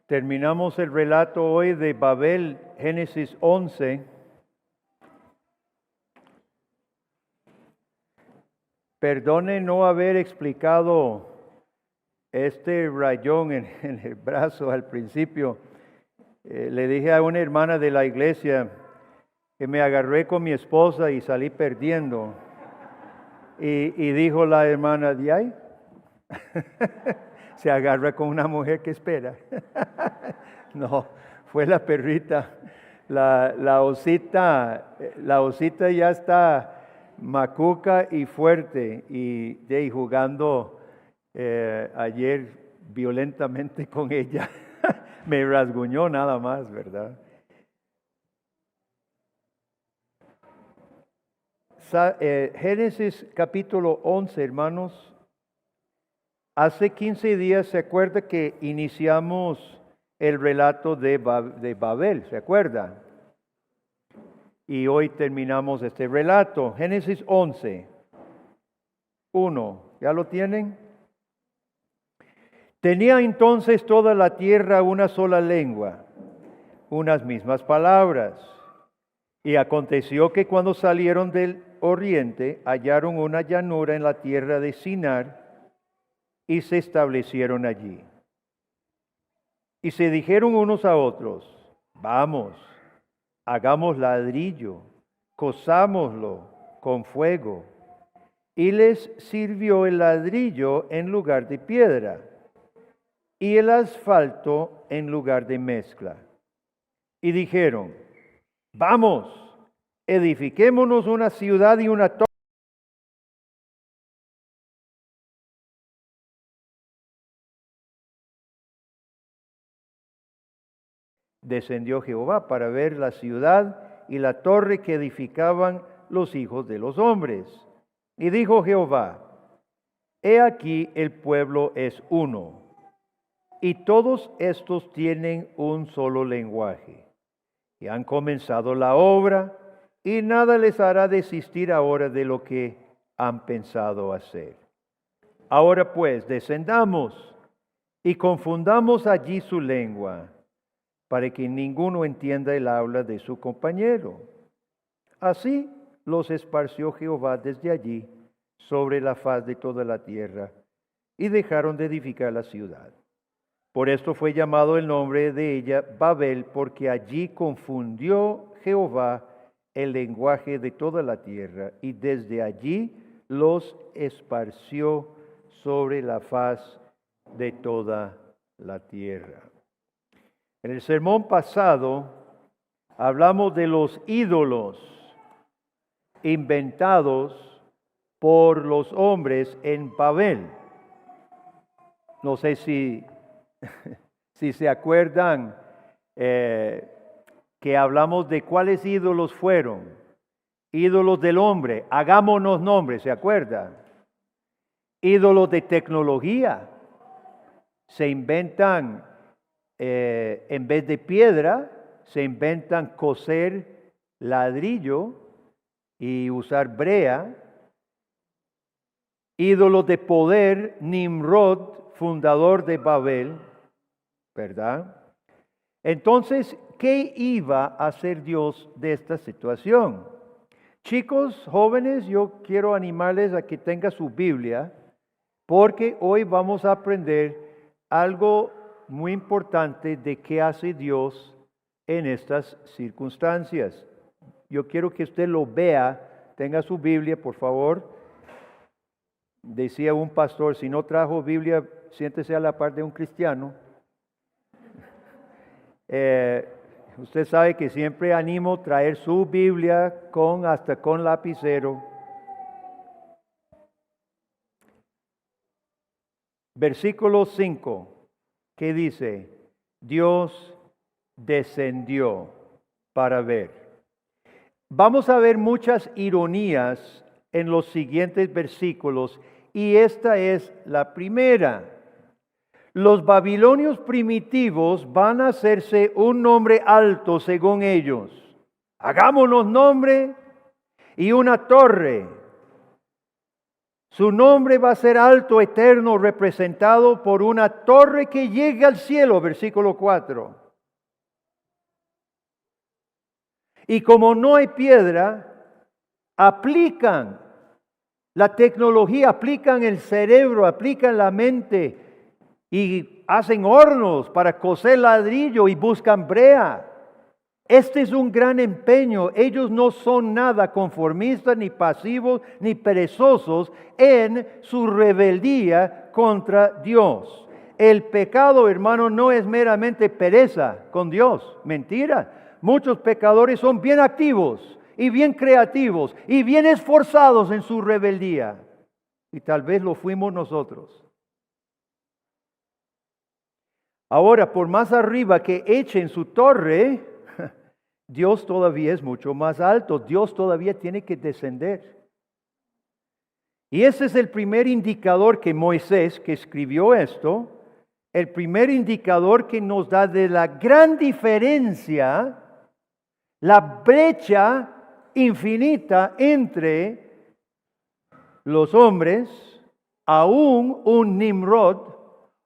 Terminamos el relato hoy de Babel, Génesis 11. Perdone no haber explicado este rayón en el brazo al principio. Le dije a una hermana de la iglesia que me agarré con mi esposa y salí perdiendo. Y dijo la hermana, ¿de ahí? Se agarra con una mujer que espera. No, fue la perrita. La osita ya está macuca y fuerte y jugando ayer violentamente con ella. Me rasguñó nada más, ¿verdad? Génesis capítulo 11, hermanos. Hace 15 días, ¿se acuerda que iniciamos el relato de Babel? ¿Se acuerda? Y hoy terminamos este relato. Génesis 11, 1. ¿Ya lo tienen? Tenía entonces toda la tierra una sola lengua, unas mismas palabras. Y aconteció que cuando salieron del oriente, hallaron una llanura en la tierra de Sinar, y se establecieron allí. Y se dijeron unos a otros, vamos, hagamos ladrillo, cozámoslo con fuego. Y les sirvió el ladrillo en lugar de piedra, y el asfalto en lugar de mezcla. Y dijeron, vamos, edifiquémonos una ciudad y una torre. Descendió Jehová para ver la ciudad y la torre que edificaban los hijos de los hombres. Y dijo Jehová, he aquí el pueblo es uno, y todos estos tienen un solo lenguaje. Y han comenzado la obra, y nada les hará desistir ahora de lo que han pensado hacer. Ahora pues, descendamos y confundamos allí su lengua, para que ninguno entienda el habla de su compañero. Así los esparció Jehová desde allí sobre la faz de toda la tierra, y dejaron de edificar la ciudad. Por esto fue llamado el nombre de ella Babel, porque allí confundió Jehová el lenguaje de toda la tierra, y desde allí los esparció sobre la faz de toda la tierra. En el sermón pasado hablamos de los ídolos inventados por los hombres en Babel. No sé si se acuerdan que hablamos de cuáles ídolos fueron. Ídolos del hombre, hagámonos nombres, ¿se acuerdan? Ídolos de tecnología, se inventan. En vez de piedra, se inventan coser ladrillo y usar brea. Ídolos de poder, Nimrod, fundador de Babel, ¿verdad? Entonces, ¿qué iba a hacer Dios de esta situación? Chicos, jóvenes, yo quiero animarles a que tengan su Biblia, porque hoy vamos a aprender algo muy importante de qué hace Dios en estas circunstancias. Yo quiero que usted lo vea, tenga su Biblia, por favor. Decía un pastor, si no trajo Biblia, siéntese a la par de un cristiano. Usted sabe que siempre animo a traer su Biblia hasta con lapicero. Versículo 5. ¿Qué dice? Dios descendió para ver. Vamos a ver muchas ironías en los siguientes versículos y esta es la primera. Los babilonios primitivos van a hacerse un nombre alto según ellos. Hagámonos nombre y una torre. Su nombre va a ser alto, eterno, representado por una torre que llega al cielo, versículo 4. Y como no hay piedra, aplican la tecnología, aplican el cerebro, aplican la mente y hacen hornos para coser ladrillo y buscan brea. Este es un gran empeño. Ellos no son nada conformistas, ni pasivos, ni perezosos en su rebeldía contra Dios. El pecado, hermano, no es meramente pereza con Dios. Mentira. Muchos pecadores son bien activos y bien creativos y bien esforzados en su rebeldía. Y tal vez lo fuimos nosotros. Ahora, por más arriba que echen su torre, Dios todavía es mucho más alto. Dios todavía tiene que descender. Y ese es el primer indicador que Moisés, que escribió esto, el primer indicador que nos da de la gran diferencia, la brecha infinita entre los hombres, aún un Nimrod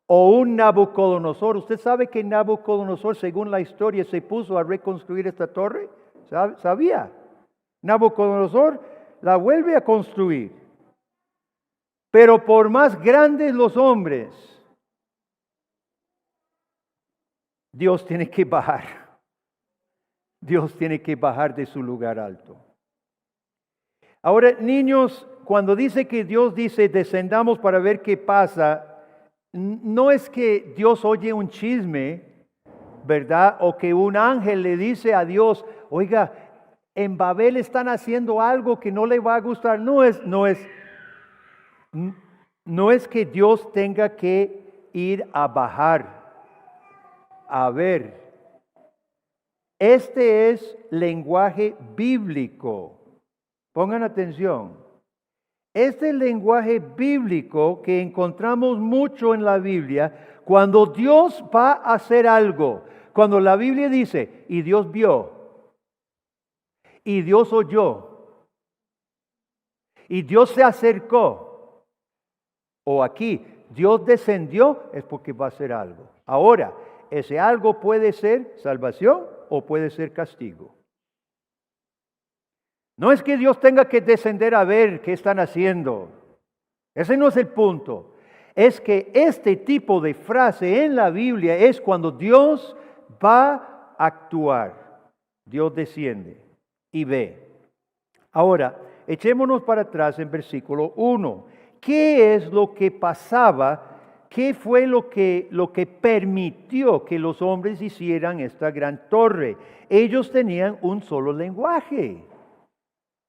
o un Nabucodonosor. ¿Usted sabe que Nabucodonosor, según la historia, se puso a reconstruir esta torre? ¿Sabía? Nabucodonosor la vuelve a construir. Pero por más grandes los hombres, Dios tiene que bajar. Dios tiene que bajar de su lugar alto. Ahora, niños, cuando dice que Dios dice descendamos para ver qué pasa, no es que Dios oye un chisme, ¿verdad? O que un ángel le dice a Dios, oiga, en Babel están haciendo algo que no le va a gustar. No es que Dios tenga que ir a bajar, a ver. Este es lenguaje bíblico. Pongan atención. Este lenguaje bíblico que encontramos mucho en la Biblia, cuando Dios va a hacer algo, cuando la Biblia dice, y Dios vio, y Dios oyó, y Dios se acercó, o aquí, Dios descendió, es porque va a hacer algo. Ahora, ese algo puede ser salvación o puede ser castigo. No es que Dios tenga que descender a ver qué están haciendo. Ese no es el punto. Es que este tipo de frase en la Biblia es cuando Dios va a actuar. Dios desciende y ve. Ahora, echémonos para atrás en versículo 1. ¿Qué es lo que pasaba? ¿Qué fue lo que permitió que los hombres hicieran esta gran torre? Ellos tenían un solo lenguaje.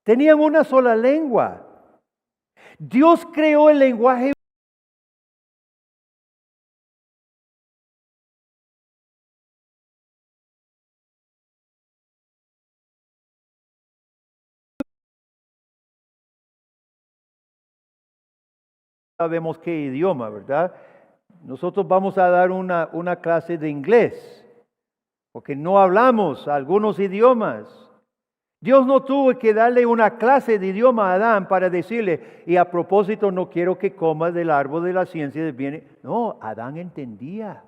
Tenían una sola lengua. Dios creó el lenguaje. Sabemos qué idioma, ¿verdad? Nosotros vamos a dar una clase de inglés, porque no hablamos algunos idiomas. Dios no tuvo que darle una clase de idioma a Adán para decirle, y a propósito no quiero que comas del árbol de la ciencia del bien. No, Adán entendía.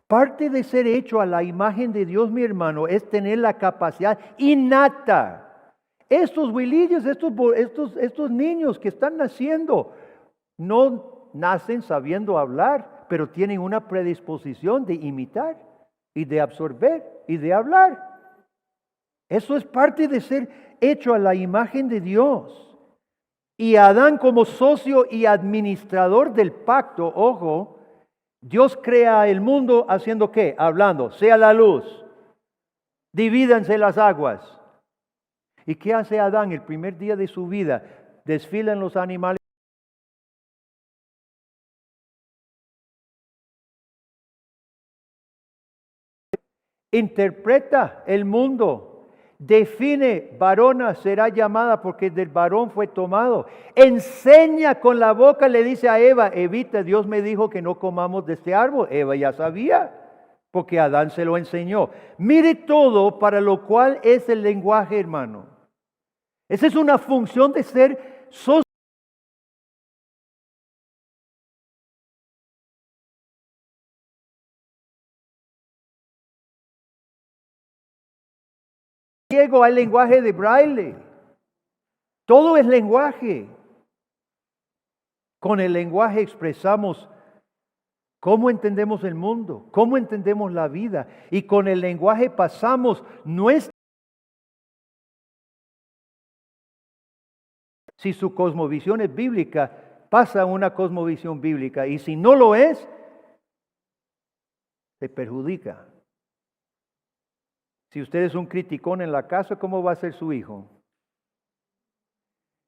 Parte de ser hecho a la imagen de Dios, mi hermano, es tener la capacidad innata. Estos huilillos, estos niños que están naciendo, no nacen sabiendo hablar, pero tienen una predisposición de imitar y de absorber y de hablar. Eso es parte de ser hecho a la imagen de Dios. Y Adán como socio y administrador del pacto, ojo, Dios crea el mundo haciendo ¿qué? Hablando, sea la luz, divídanse las aguas. ¿Y qué hace Adán el primer día de su vida? Desfilan los animales. Interpreta el mundo. Define, varona será llamada porque del varón fue tomado. Enseña con la boca, le dice a Eva, Evita, Dios me dijo que no comamos de este árbol. Eva ya sabía, porque Adán se lo enseñó. Mire todo para lo cual es el lenguaje, hermano. Esa es una función de ser ciego hay lenguaje de braille. Todo es lenguaje. Con el lenguaje expresamos cómo entendemos el mundo, cómo entendemos la vida. Y con el lenguaje pasamos nuestra... Si su cosmovisión es bíblica, pasa una cosmovisión bíblica. Y si no lo es, se perjudica. Si usted es un criticón en la casa, ¿cómo va a ser su hijo?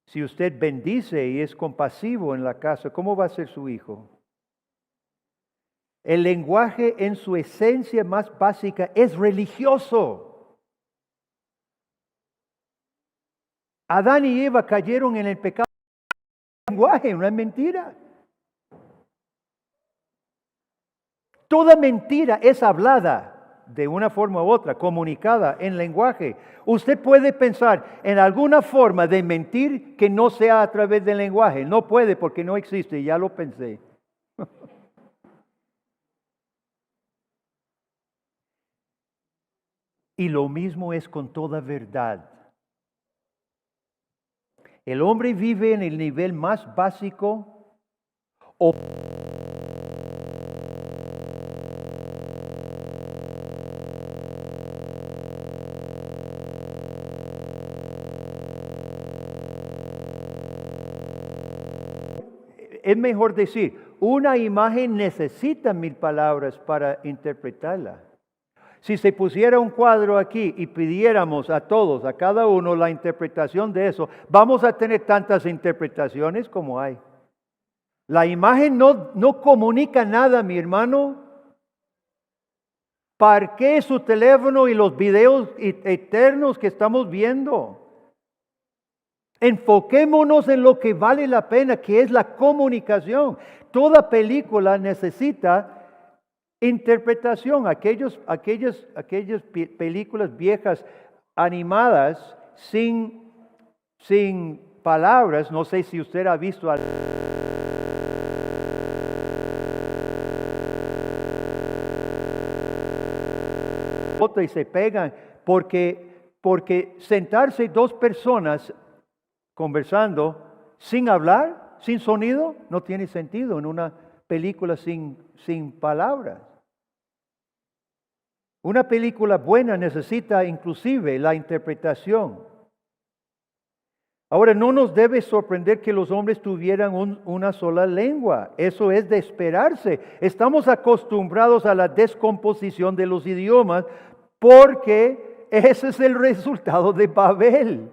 Si usted bendice y es compasivo en la casa, ¿cómo va a ser su hijo? El lenguaje en su esencia más básica es religioso. Adán y Eva cayeron en el pecado del lenguaje, una mentira. Toda mentira es hablada de una forma u otra, comunicada en lenguaje. Usted puede pensar en alguna forma de mentir que no sea a través del lenguaje. No puede porque no existe, ya lo pensé. Y lo mismo es con toda verdad. El hombre vive en el nivel más básico o es mejor decir, una imagen necesita 1000 palabras para interpretarla. Si se pusiera un cuadro aquí y pidiéramos a todos, a cada uno, la interpretación de eso, vamos a tener tantas interpretaciones como hay. La imagen no comunica nada, mi hermano. Parquee su teléfono y los videos eternos que estamos viendo. Enfoquémonos en lo que vale la pena, que es la comunicación. Toda película necesita interpretación. Aquellas películas viejas animadas sin palabras, no sé si usted ha visto y se pegan porque sentarse dos personas conversando sin hablar, sin sonido, no tiene sentido en una película sin palabras. Una película buena necesita inclusive la interpretación. Ahora, no nos debe sorprender que los hombres tuvieran una sola lengua. Eso es de esperarse. Estamos acostumbrados a la descomposición de los idiomas porque ese es el resultado de Babel.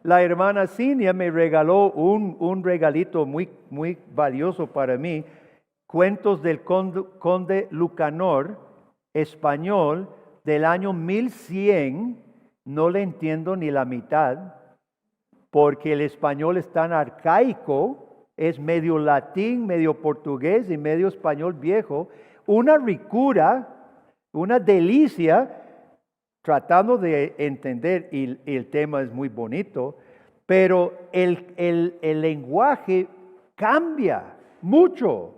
La hermana Cinia me regaló un regalito muy valioso para mí. Cuentos del conde Lucanor, español, del año 1100. No le entiendo ni la mitad, porque el español es tan arcaico, es medio latín, medio portugués y medio español viejo. Una ricura, una delicia, tratando de entender, y el tema es muy bonito, pero el lenguaje cambia mucho.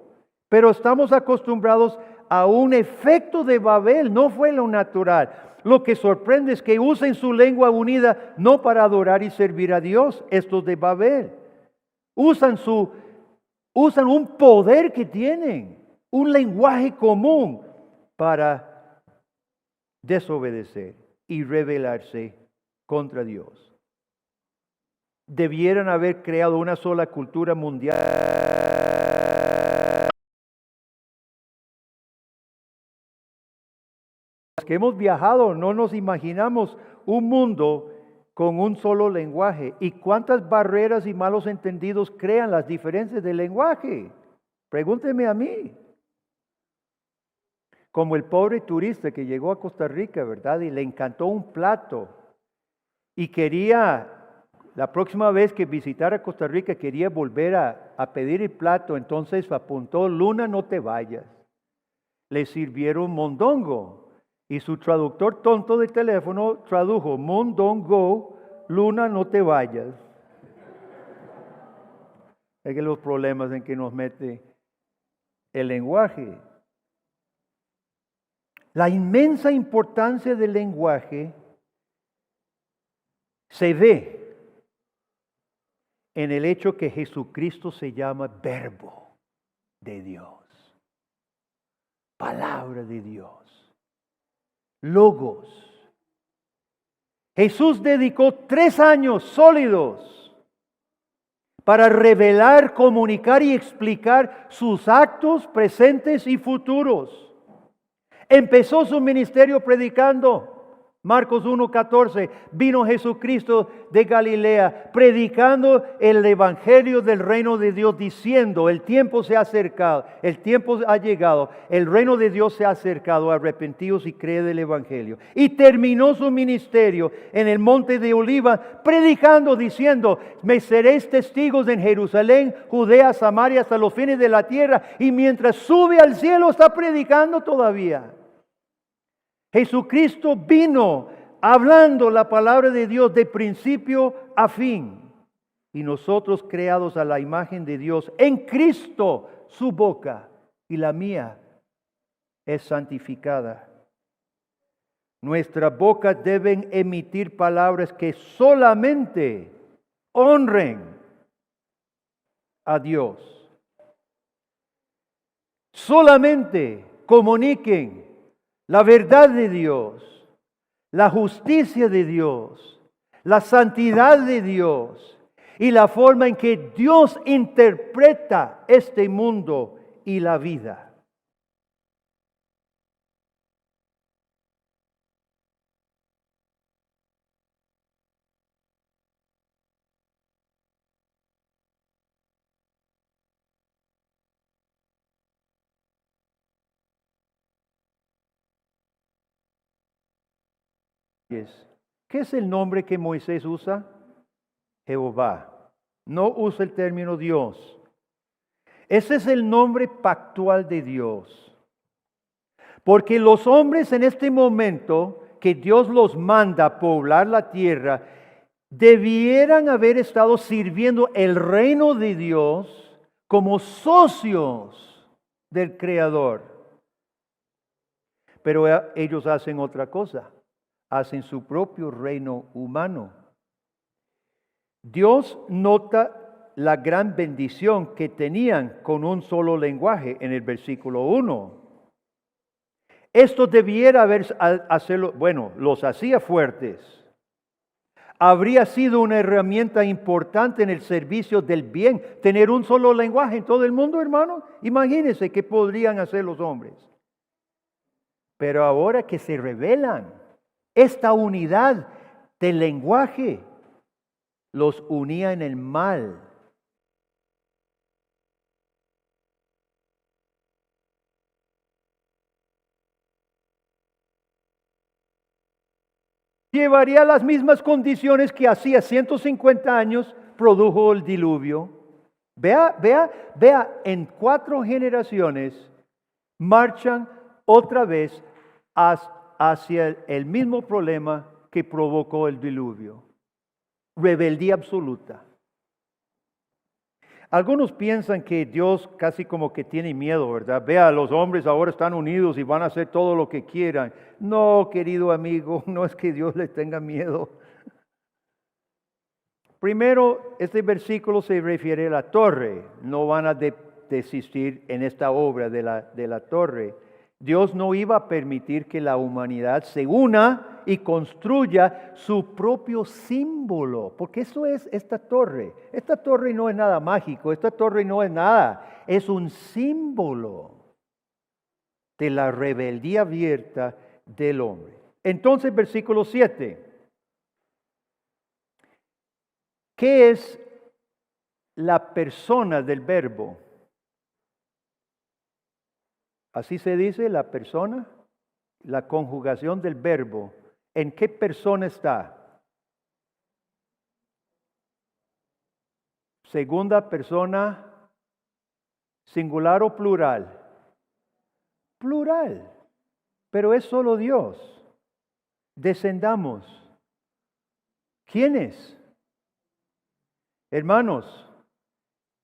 Pero estamos acostumbrados a un efecto de Babel, no fue lo natural. Lo que sorprende es que usen su lengua unida no para adorar y servir a Dios, estos de Babel. Usan un poder que tienen, un lenguaje común para desobedecer y rebelarse contra Dios. Debieran haber creado una sola cultura mundial. Los que hemos viajado no nos imaginamos un mundo con un solo lenguaje. ¿Y cuántas barreras y malos entendidos crean las diferencias del lenguaje? Pregúnteme a mí. Como el pobre turista que llegó a Costa Rica, ¿verdad? Y le encantó un plato. Y quería, la próxima vez que visitara Costa Rica, quería volver a pedir el plato. Entonces apuntó, Luna, no te vayas. Le sirvieron mondongo. Y su traductor tonto de teléfono tradujo, mondongo, Luna, no te vayas. Es que los problemas en que nos mete el lenguaje. La inmensa importancia del lenguaje se ve en el hecho que Jesucristo se llama Verbo de Dios, palabra de Dios, Logos. Jesús dedicó 3 años sólidos para revelar, comunicar y explicar sus actos presentes y futuros. Empezó su ministerio predicando. Marcos 1:14, vino Jesucristo de Galilea predicando el evangelio del reino de Dios, diciendo: el tiempo se ha acercado, el tiempo ha llegado, el reino de Dios se ha acercado, arrepentíos y creed el evangelio. Y terminó su ministerio en el monte de Oliva predicando, diciendo: me seréis testigos en Jerusalén, Judea, Samaria, hasta los fines de la tierra. Y mientras sube al cielo está predicando todavía. Jesucristo vino hablando la palabra de Dios de principio a fin. Y nosotros, creados a la imagen de Dios, en Cristo, su boca y la mía es santificada. Nuestras bocas deben emitir palabras que solamente honren a Dios. Solamente comuniquen la verdad de Dios, la justicia de Dios, la santidad de Dios y la forma en que Dios interpreta este mundo y la vida. ¿Qué es el nombre que Moisés usa? Jehová. No usa el término Dios. Ese es el nombre pactual de Dios. Porque los hombres en este momento que Dios los manda a poblar la tierra, debieran haber estado sirviendo el reino de Dios como socios del Creador. Pero ellos hacen otra cosa. Hacen su propio reino humano. Dios nota la gran bendición que tenían con un solo lenguaje en el versículo 1. Esto debiera hacerlo, bueno, los hacía fuertes. Habría sido una herramienta importante en el servicio del bien, tener un solo lenguaje en todo el mundo, hermano. Imagínense qué podrían hacer los hombres. Pero ahora que se revelan, esta unidad del lenguaje los unía en el mal. Llevaría las mismas condiciones que hacía 150 años produjo el diluvio. Vea, en 4 generaciones marchan otra vez hacia el mismo problema que provocó el diluvio. Rebeldía absoluta. Algunos piensan que Dios casi como que tiene miedo, ¿verdad? Vea, los hombres ahora están unidos y van a hacer todo lo que quieran. No, querido amigo, no es que Dios les tenga miedo. Primero, este versículo se refiere a la torre. No van a desistir en esta obra de la torre. Dios no iba a permitir que la humanidad se una y construya su propio símbolo, porque eso es esta torre. Esta torre no es nada mágico, esta torre no es nada, es un símbolo de la rebeldía abierta del hombre. Entonces, versículo 7. ¿Qué es la persona del verbo? Así se dice la persona, la conjugación del verbo. ¿En qué persona está? Segunda persona, singular o plural. Plural, pero es solo Dios. Descendamos. ¿Quién es? Hermanos,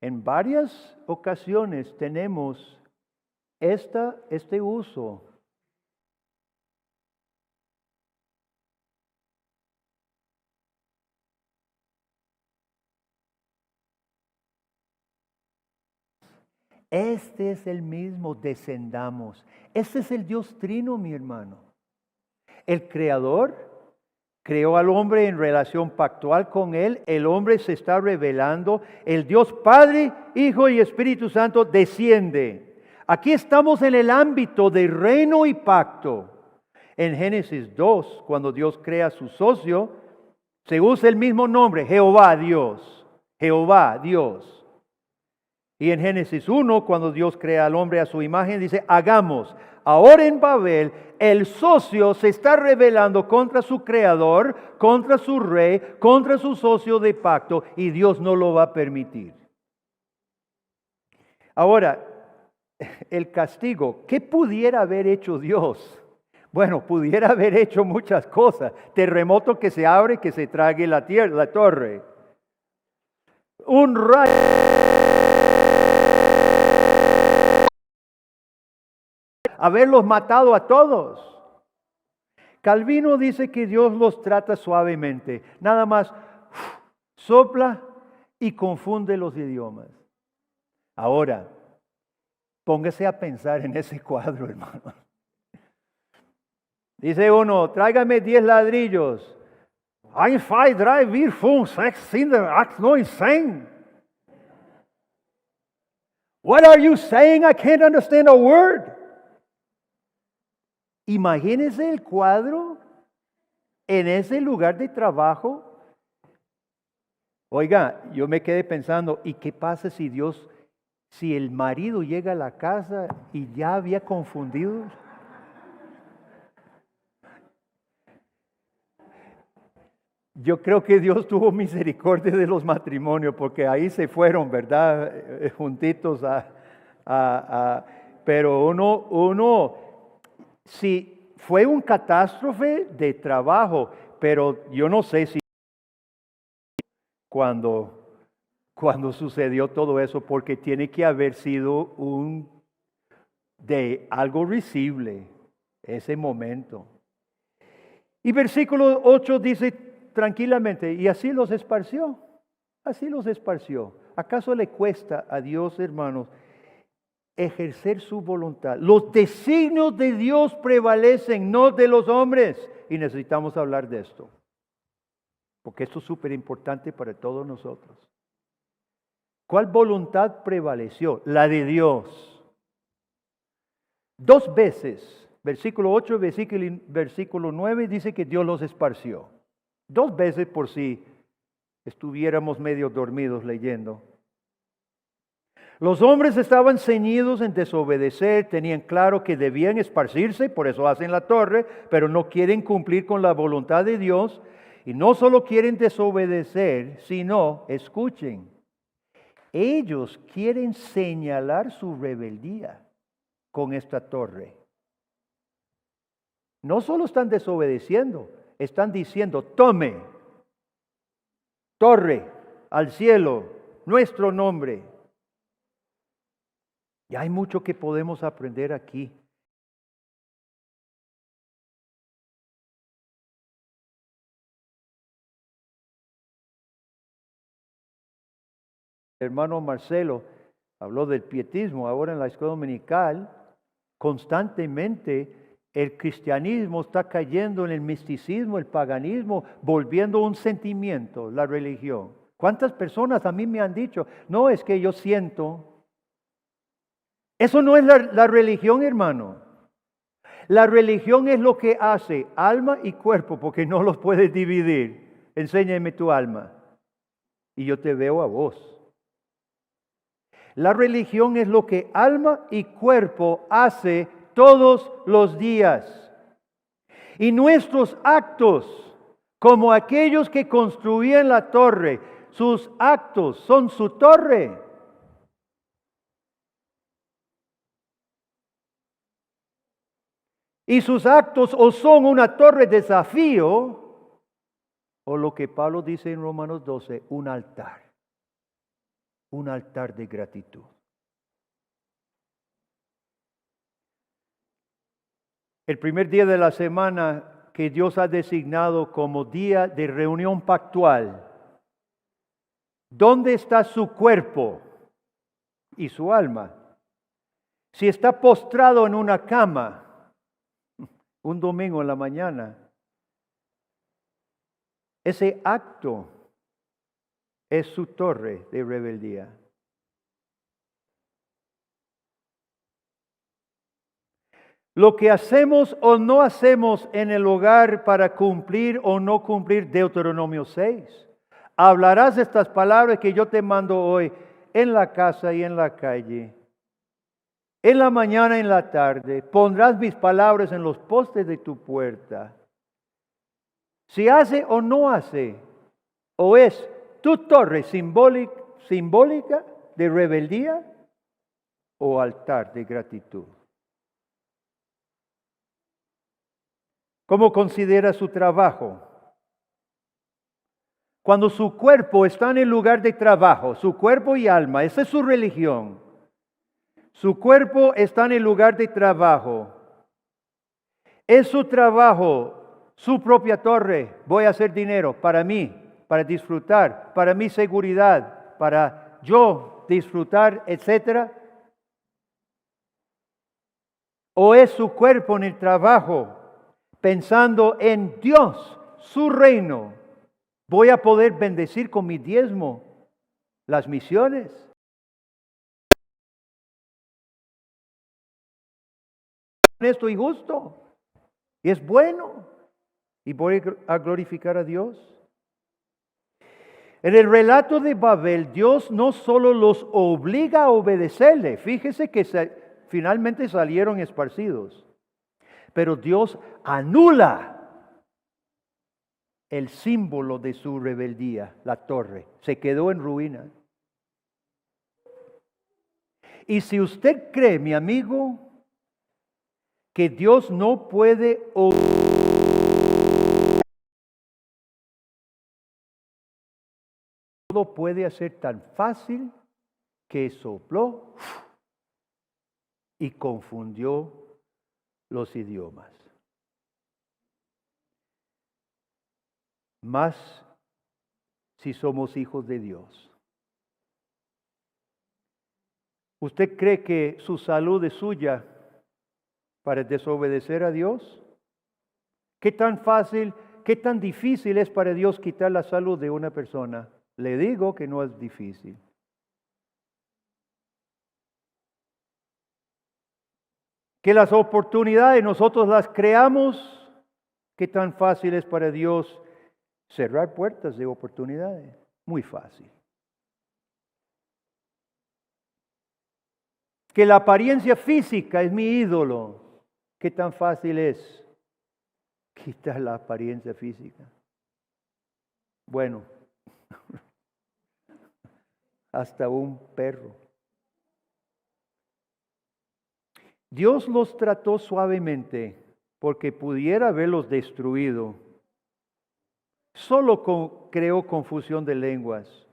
en varias ocasiones tenemos este uso. Este es el mismo, descendamos. Este es el Dios trino, mi hermano. El Creador creó al hombre en relación pactual con Él. El hombre se está revelando. El Dios Padre, Hijo y Espíritu Santo desciende. Aquí estamos en el ámbito de reino y pacto. En Génesis 2, cuando Dios crea a su socio, se usa el mismo nombre, Jehová Dios. Jehová Dios. Y en Génesis 1, cuando Dios crea al hombre a su imagen, dice, hagamos. Ahora en Babel, el socio se está rebelando contra su creador, contra su rey, contra su socio de pacto, y Dios no lo va a permitir. Ahora, el castigo, ¿qué pudiera haber hecho Dios? Bueno, pudiera haber hecho muchas cosas. Terremoto que se abre, que se trague la tierra, la torre. Un rayo. Haberlos matado a todos. Calvino dice que Dios los trata suavemente. Nada más sopla y confunde los idiomas. Ahora, póngase a pensar en ese cuadro, hermano. Dice uno, tráigame 10 ladrillos. 1, 2, 3, 4, 5, 6, 7, 8, 9, 10. What are you saying? I can't understand a word. Imagínese el cuadro en ese lugar de trabajo. Oiga, yo me quedé pensando, ¿y qué pasa si el marido llega a la casa y ya había confundido? Yo creo que Dios tuvo misericordia de los matrimonios, porque ahí se fueron, ¿verdad? Juntitos pero uno, si fue un catástrofe de trabajo, pero yo no sé si cuando sucedió todo eso, porque tiene que haber sido de algo risible ese momento. Y versículo 8 dice tranquilamente, y así los esparció. ¿Acaso le cuesta a Dios, hermanos, ejercer su voluntad? Los designios de Dios prevalecen, no de los hombres. Y necesitamos hablar de esto, porque esto es súper importante para todos nosotros. ¿Cuál voluntad prevaleció? La de Dios. 2 veces, versículo 8, versículo 9, dice que Dios los esparció. 2 veces, por si estuviéramos medio dormidos leyendo. Los hombres estaban ceñidos en desobedecer, tenían claro que debían esparcirse, por eso hacen la torre, pero no quieren cumplir con la voluntad de Dios. Y no solo quieren desobedecer, sino, escuchen, ellos quieren señalar su rebeldía con esta torre. No solo están desobedeciendo, están diciendo, tome, torre al cielo, nuestro nombre. Y hay mucho que podemos aprender aquí. El hermano Marcelo habló del pietismo ahora en la escuela dominical. Constantemente el cristianismo está cayendo en el misticismo, el paganismo, volviendo un sentimiento, la religión. ¿Cuántas personas a mí me han dicho, no, es que yo siento? Eso no es la religión, hermano. La religión es lo que hace alma y cuerpo, porque no los puedes dividir. Enséñame tu alma y yo te veo a vos. La religión es lo que alma y cuerpo hace todos los días. Y nuestros actos, como aquellos que construían la torre, sus actos son su torre. Y sus actos o son una torre de desafío, o lo que Pablo dice en Romanos 12, un altar. Un altar de gratitud. El primer día de la semana que Dios ha designado como día de reunión pactual, ¿dónde está su cuerpo y su alma? Si está postrado en una cama un domingo en la mañana, ese acto es su torre de rebeldía. Lo que hacemos o no hacemos en el hogar para cumplir o no cumplir Deuteronomio 6. Hablarás estas palabras que yo te mando hoy en la casa y en la calle. En la mañana y en la tarde pondrás mis palabras en los postes de tu puerta. Si hace o no hace, o es tu torre simbólica de rebeldía o altar de gratitud. ¿Cómo considera su trabajo? Cuando su cuerpo está en el lugar de trabajo, su cuerpo y alma, esa es su religión. Su cuerpo está en el lugar de trabajo. Es su trabajo, su propia torre. Voy a hacer dinero para mí, para disfrutar, para mi seguridad, para yo disfrutar, etc. ¿O es su cuerpo en el trabajo, pensando en Dios, su reino? Voy a poder bendecir con mi diezmo las misiones. Honesto y justo. Y es bueno. Y voy a glorificar a Dios. En el relato de Babel, Dios no solo los obliga a obedecerle. Fíjese que finalmente salieron esparcidos. Pero Dios anula el símbolo de su rebeldía, la torre. Se quedó en ruina. Y si usted cree, mi amigo, que Dios no puede todo puede hacer tan fácil que sopló y confundió los idiomas. Más si somos hijos de Dios. ¿Usted cree que su salud es suya para desobedecer a Dios? ¿Qué tan fácil, qué tan difícil es para Dios quitar la salud de una persona? Le digo que no es difícil. Que las oportunidades nosotros las creamos. ¿Qué tan fácil es para Dios cerrar puertas de oportunidades? Muy fácil. Que la apariencia física es mi ídolo. ¿Qué tan fácil es quitar la apariencia física? Bueno, hasta un perro. Dios los trató suavemente porque pudiera haberlos destruido. Solo creó confusión de lenguas.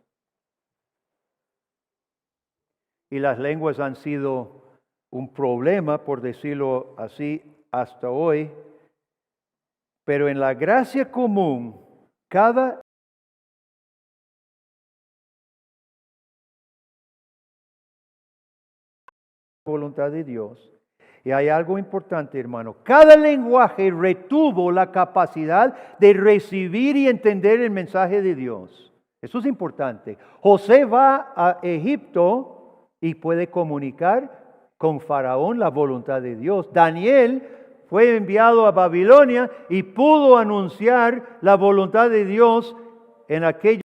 Y las lenguas han sido un problema, por decirlo así, hasta hoy. Pero en la gracia común, cada voluntad de Dios. Y hay algo importante, hermano. Cada lenguaje retuvo la capacidad de recibir y entender el mensaje de Dios. Eso es importante. José va a Egipto y puede comunicar con Faraón la voluntad de Dios. Daniel fue enviado a Babilonia y pudo anunciar la voluntad de Dios en aquellos.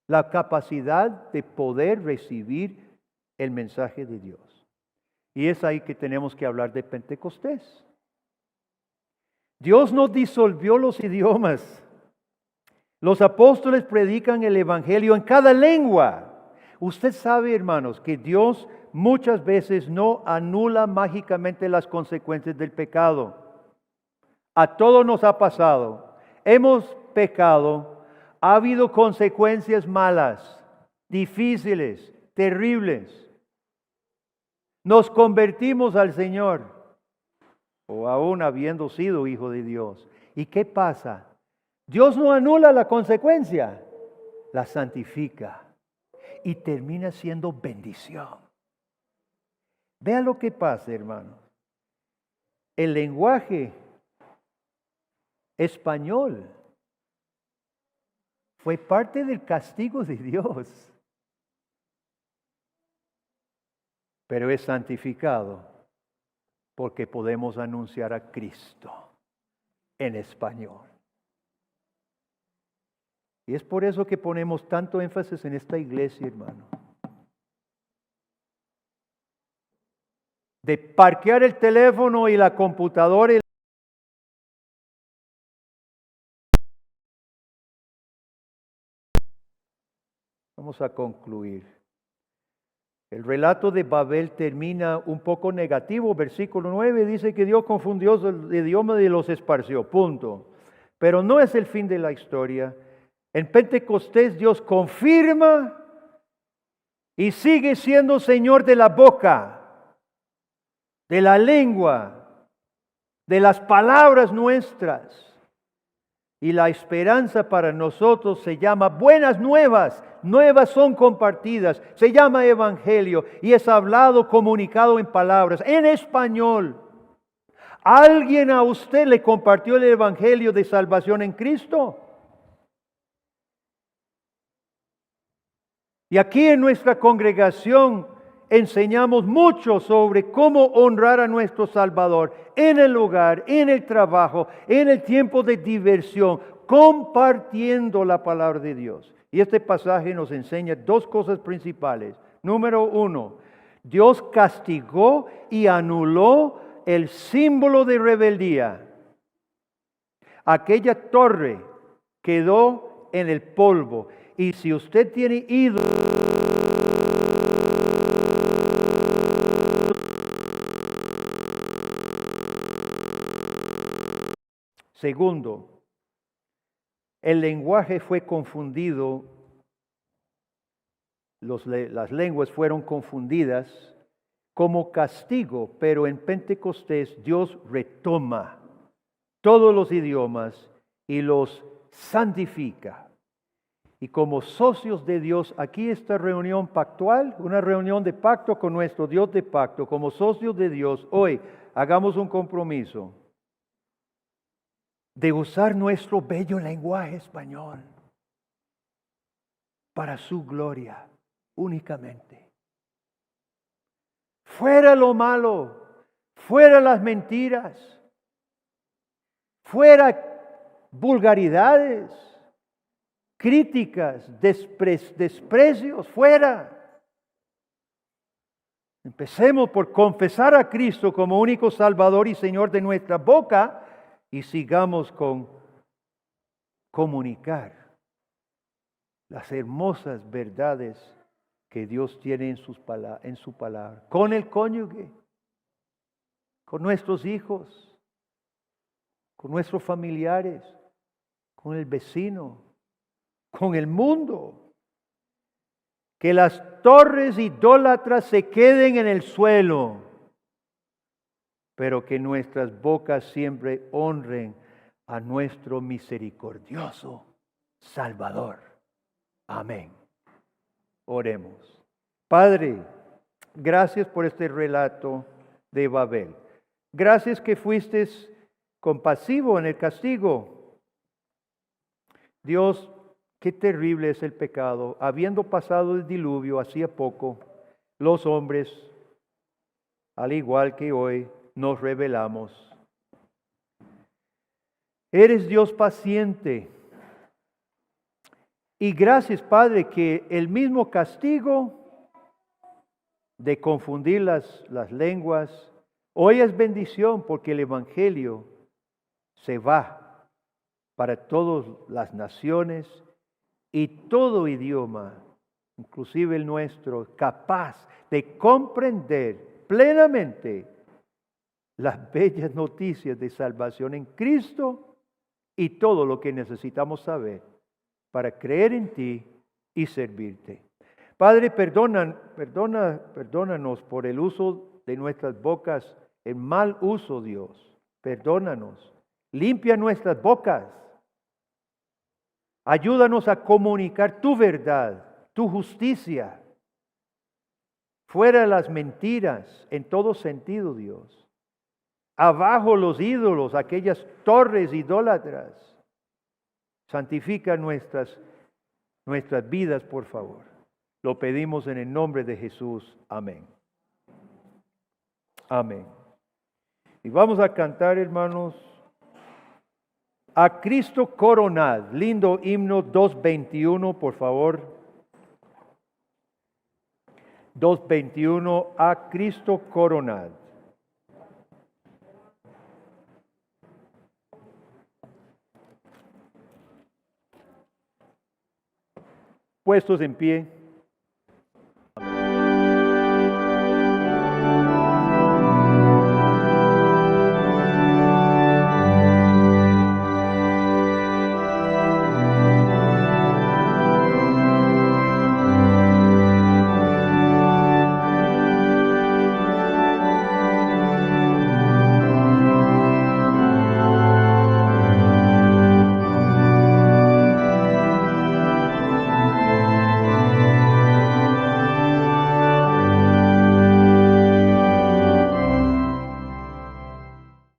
La capacidad de poder recibir el mensaje de Dios. Y es ahí que tenemos que hablar de Pentecostés. Dios no disolvió los idiomas. Los apóstoles predican el evangelio en cada lengua. Usted sabe, hermanos, que Dios muchas veces no anula mágicamente las consecuencias del pecado. A todos nos ha pasado. Hemos pecado. Ha habido consecuencias malas, difíciles, terribles. Nos convertimos al Señor, o aún habiendo sido hijo de Dios. ¿Y qué pasa? Dios no anula la consecuencia, la santifica y termina siendo bendición. Vean lo que pasa, hermanos. El lenguaje español fue parte del castigo de Dios, pero es santificado porque podemos anunciar a Cristo en español. Y es por eso que ponemos tanto énfasis en esta iglesia, hermano. De parquear el teléfono y la computadora. Vamos a concluir. El relato de Babel termina un poco negativo. Versículo 9 dice que Dios confundió el idioma y los esparció. Punto. Pero no es el fin de la historia. En Pentecostés Dios confirma y sigue siendo Señor de la boca, de la lengua, de las palabras nuestras. Y la esperanza para nosotros se llama buenas nuevas. Nuevas son compartidas. Se llama evangelio y es hablado, comunicado en palabras, en español. ¿Alguien a usted le compartió el evangelio de salvación en Cristo? Y aquí en nuestra congregación enseñamos mucho sobre cómo honrar a nuestro Salvador en el hogar, en el trabajo, en el tiempo de diversión, compartiendo la palabra de Dios. Y este pasaje nos enseña dos cosas principales. Número 1, Dios castigó y anuló el símbolo de rebeldía. Aquella torre quedó en el polvo. Y si usted tiene ídolos, segundo, el lenguaje fue confundido, las lenguas fueron confundidas como castigo, pero en Pentecostés Dios retoma todos los idiomas y los santifica. Y como socios de Dios, aquí esta reunión pactual, una reunión de pacto con nuestro Dios de pacto, como socios de Dios, hoy hagamos un compromiso de usar nuestro bello lenguaje español para su gloria únicamente. Fuera lo malo, fuera las mentiras, fuera vulgaridades, críticas, desprecios, fuera. Empecemos por confesar a Cristo como único Salvador y Señor de nuestra boca y sigamos con comunicar las hermosas verdades que Dios tiene en su palabra, con el cónyuge, con nuestros hijos, con nuestros familiares, con el vecino, con el mundo. Que las torres idólatras se queden en el suelo, pero que nuestras bocas siempre honren a nuestro misericordioso Salvador. Amén. Oremos. Padre, gracias por este relato de Babel. Gracias que fuiste compasivo en el castigo. Dios, qué terrible es el pecado. Habiendo pasado el diluvio hacía poco, los hombres, al igual que hoy, nos rebelamos. Eres Dios paciente. Y gracias, Padre, que el mismo castigo de confundir las lenguas, hoy es bendición porque el Evangelio se va para todas las naciones y todo idioma, inclusive el nuestro, capaz de comprender plenamente las bellas noticias de salvación en Cristo y todo lo que necesitamos saber para creer en ti y servirte. Padre, perdónanos por el uso de nuestras bocas, el mal uso, Dios. Perdónanos. Limpia nuestras bocas Ayúdanos a comunicar tu verdad, tu justicia, fuera las mentiras en todo sentido, Dios. Abajo los ídolos, aquellas torres idólatras. Santifica nuestras vidas, por favor. Lo pedimos en el nombre de Jesús. Amén. Amén. Y vamos a cantar, hermanos, a Cristo coronad. Lindo himno 221, por favor. 221, a Cristo coronad. Puestos en pie.